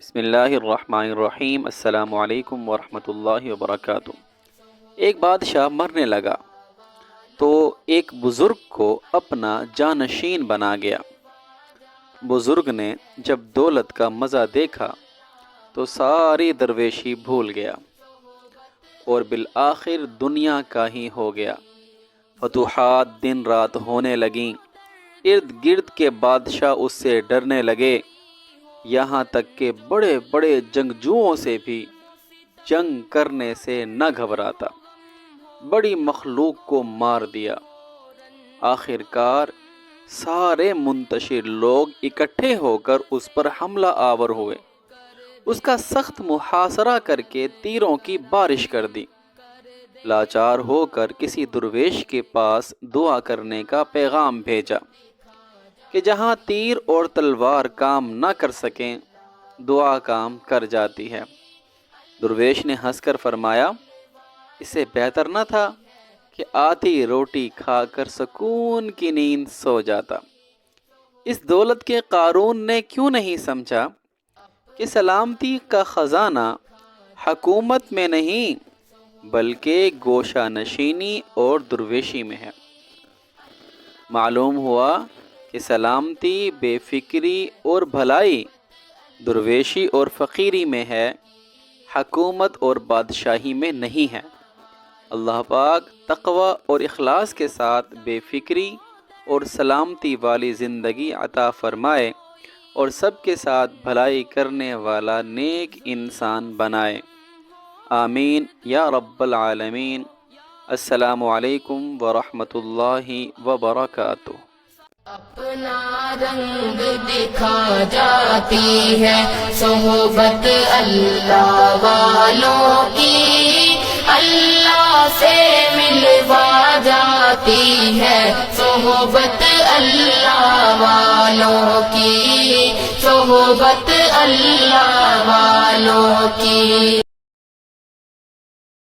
بسم اللہ الرحمن الرحیم۔ السلام علیکم ورحمۃ اللہ وبرکاتہ۔ ایک بادشاہ مرنے لگا تو ایک بزرگ کو اپنا جانشین بنا گیا۔ بزرگ نے جب دولت کا مزہ دیکھا تو ساری درویشی بھول گیا اور بالآخر دنیا کا ہی ہو گیا۔ فتوحات دن رات ہونے لگیں، ارد گرد کے بادشاہ اس سے ڈرنے لگے، یہاں تک کہ بڑے بڑے جنگجوؤں سے بھی جنگ کرنے سے نہ گھبراتا، بڑی مخلوق کو مار دیا۔ آخر کار سارے منتشر لوگ اکٹھے ہو کر اس پر حملہ آور ہوئے، اس کا سخت محاصرہ کر کے تیروں کی بارش کر دی۔ لاچار ہو کر کسی درویش کے پاس دعا کرنے کا پیغام بھیجا کہ جہاں تیر اور تلوار کام نہ کر سکیں دعا کام کر جاتی ہے۔ درویش نے ہنس کر فرمایا، اس سے بہتر نہ تھا کہ آدھی روٹی کھا کر سکون کی نیند سو جاتا۔ اس دولت کے قارون نے کیوں نہیں سمجھا کہ سلامتی کا خزانہ حکومت میں نہیں بلکہ گوشہ نشینی اور درویشی میں ہے۔ معلوم ہوا کہ سلامتی، بے فکری اور بھلائی درویشی اور فقیری میں ہے، حکومت اور بادشاہی میں نہیں ہے۔ اللہ پاک تقوی اور اخلاص کے ساتھ بے فکری اور سلامتی والی زندگی عطا فرمائے اور سب کے ساتھ بھلائی کرنے والا نیک انسان بنائے، آمین یا رب العالمین۔ السلام علیکم ورحمۃ اللہ وبرکاتہ۔ اپنا رنگ دکھا جاتی ہے صحبت اللہ والوں کی، اللہ سے ملوا جاتی ہے صحبت اللہ والوں کی، صحبت اللہ والوں کی۔